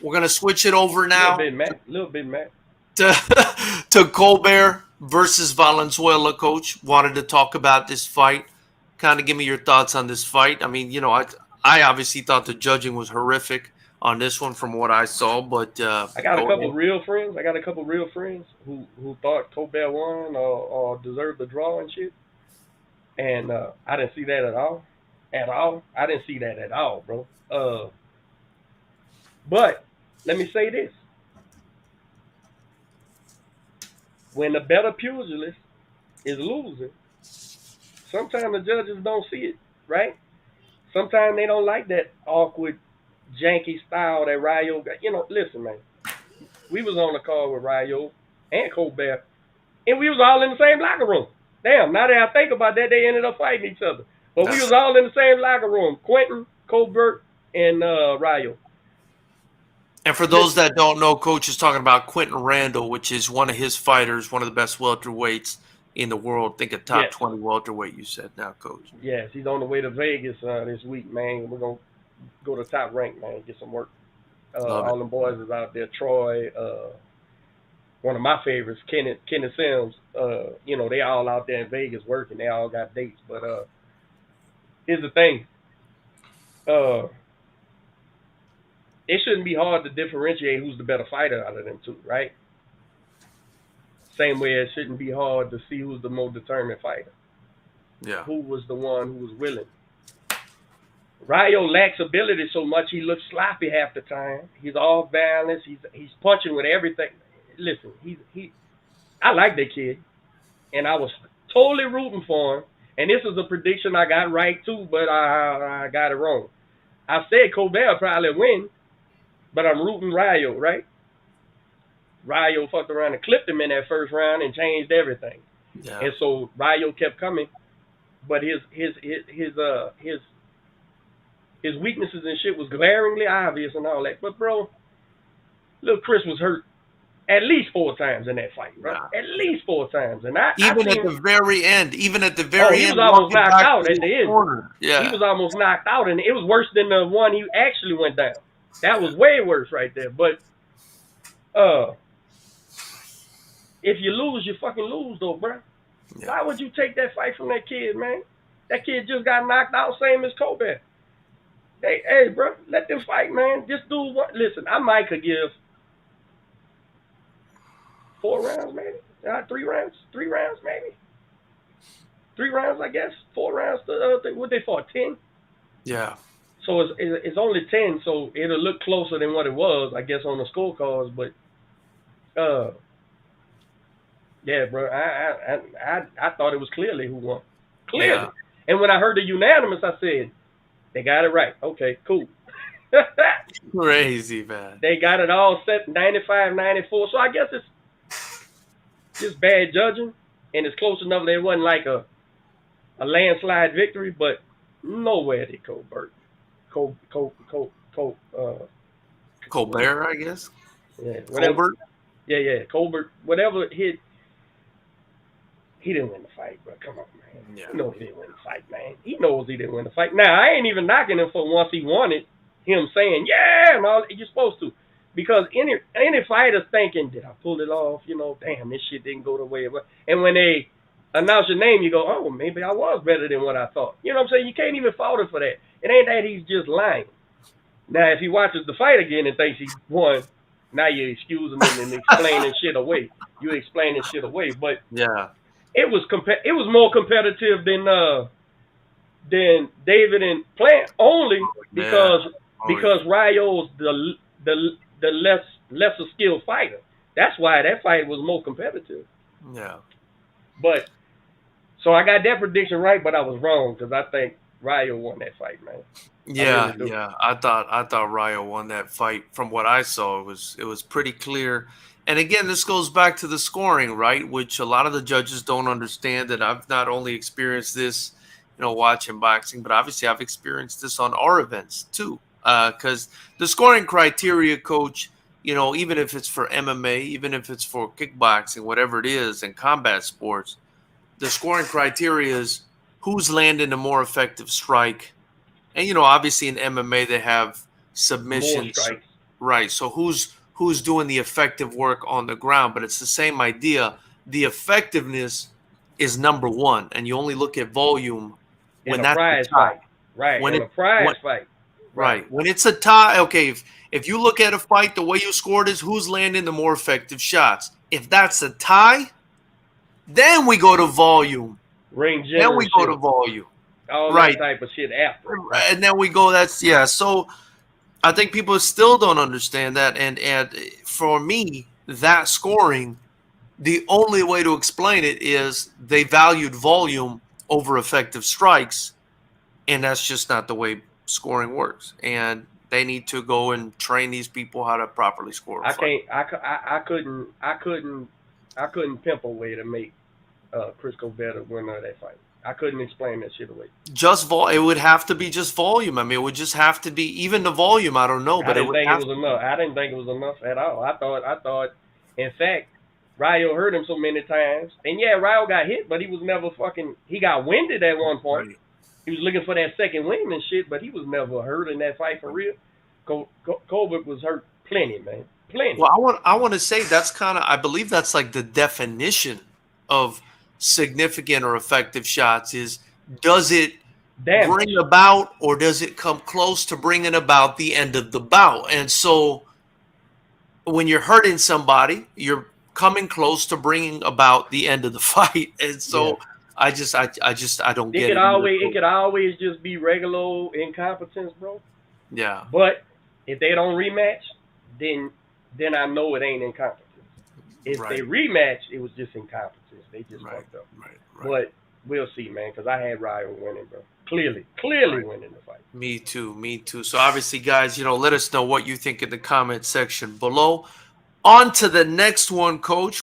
We're gonna switch it over now Little bit, Matt. to to Colbert versus Valenzuela. Coach, wanted to talk about this fight. Kind of give me your thoughts on this fight. I mean, I obviously thought the judging was horrific on this one from what I saw, but I got a go couple ahead. of real friends. I got a couple of real friends who thought Colbert won or deserved the draw and shit. And I didn't see that at all. At all. I didn't see that at all, bro. But let me say this. When the better pugilist is losing, sometimes the judges don't see it, right? Sometimes they don't like that awkward, janky style that Rayo got. Listen, man. We was on the call with Rayo and Colbert, and we was all in the same locker room. Damn, now that I think about that, they ended up fighting each other. But we was all in the same locker room. Quentin, Colbert, and Rayo. And for those that don't know, Coach is talking about Quentin Randall, which is one of his fighters, one of the best welterweights in the world. I think a top 20 welterweight, you said now, Coach. Yes, he's on the way to Vegas this week, man. We're going to go to Top Rank, man, get some work. All them boys is out there. Troy, one of my favorites, Kenneth Sims. They all out there in Vegas working. They all got dates. But here's the thing. It shouldn't be hard to differentiate who's the better fighter out of them two, right? Same way it shouldn't be hard to see who's the more determined fighter. Yeah. Who was the one who was willing. Rayo lacks ability so much he looks sloppy half the time. He's off balance. He's punching with everything. Listen, I like that kid, and I was totally rooting for him. And this is a prediction I got right too, but I got it wrong. I said Colbert probably win, but I'm rooting Rayo, right? Rayo fucked around and clipped him in that first round and changed everything. Yeah. And so Rayo kept coming, but his weaknesses and shit was glaringly obvious and all that. But bro, little Chris was hurt at least 4 times in that fight, bro. Yeah. At least 4 times, and at the very end, he was almost knocked out at the end. Corner. Yeah, he was almost knocked out, and it was worse than the one he actually went down. That was way worse right there. But if you lose, you fucking lose, though, bro. Yeah. Why would you take that fight from that kid, man? That kid just got knocked out, same as Colbert. Hey, bro, let them fight, man. Just do what. Listen, I might could give 4 rounds, maybe. 3 rounds. 3 rounds, maybe. 3 rounds, I guess. 4 rounds. What they fought? 10. Yeah. So it's only 10, so it'll look closer than what it was, I guess, on the scorecards. But yeah, bro, I thought it was clearly who won. Clearly. Yeah. And when I heard the unanimous, I said, they got it right. Okay, cool. Crazy, man. They got it all set, 95-94. So I guess it's just bad judging, and it's close enough that it wasn't like a landslide victory, but nowhere did Colbert. Colbert, I guess. Yeah, whatever. Colbert. Yeah, Colbert. Whatever he didn't win the fight, bro. Come on, man. Yeah. He knows he didn't win the fight, man. He knows he didn't win the fight. Now, I ain't even knocking him for once he won it, him saying, yeah, and all you're supposed to. Because any fighter's thinking, did I pull it off? Damn, this shit didn't go the way it was. And when they announce your name, you go, oh, maybe I was better than what I thought. You know what I'm saying? You can't even fault him for that. It ain't that he's just lying. Now, if he watches the fight again and thinks he won, now you're excusing him and explaining shit away. You're explaining shit away. But yeah, it was more competitive than David and Plant, only because Rayo's the lesser skilled fighter. That's why that fight was more competitive. Yeah. But so I got that prediction right, but I was wrong because I think Rayo won that fight, man. Yeah, I thought Rayo won that fight. From what I saw, it was pretty clear. And again, this goes back to the scoring, right? Which a lot of the judges don't understand. That I've not only experienced this, watching boxing, but obviously I've experienced this on our events too. Because the scoring criteria, Coach, even if it's for MMA, even if it's for kickboxing, whatever it is, in combat sports, the scoring criteria is who's landing a more effective strike. And, obviously in MMA, they have submissions. Right. So who's doing the effective work on the ground? But it's the same idea. The effectiveness is number one, and you only look at volume In when a that's the prize tie. fight. Right. When In it a prize when, fight. Right. right when it's a tie. Okay, if you look at a fight, the way you scored is who's landing the more effective shots. If that's a tie, then we go to volume. Ring Then we go to generalship. volume. All Right. that type of shit after. Right. And then we go. That's yeah. So I think people still don't understand that, and for me, that scoring, the only way to explain it is they valued volume over effective strikes, and that's just not the way scoring works. And they need to go and train these people how to properly score a fight. I couldn't pimp a way to make Chris Colbert a winner of that fight. I couldn't explain that shit away. It would have to be just volume. I mean, it would just have to be even the volume. I don't know, but I didn't think it was enough. I didn't think it was enough at all. I thought, in fact, Rayo hurt him so many times. And yeah, Rayo got hit, but he was never he got winded at one point. Right. He was looking for that second wind and shit, but he was never hurt in that fight for real. Colbert was hurt plenty, man. Plenty. Well, I want to say that's I believe that's like the definition of significant or effective shots is, does it bring about or does it come close to bringing about the end of the bout? And so when you're hurting somebody, you're coming close to bringing about the end of the fight. And so I don't get it. It could always just be regular incompetence, bro. Yeah. But if they don't rematch, then I know it ain't incompetence. If they rematch, it was just incompetence. They just fucked up. Right. But we'll see, man, because I had Rayo winning, bro. Clearly winning the fight. Me too. So obviously, guys, let us know what you think in the comment section below. On to the next one, Coach.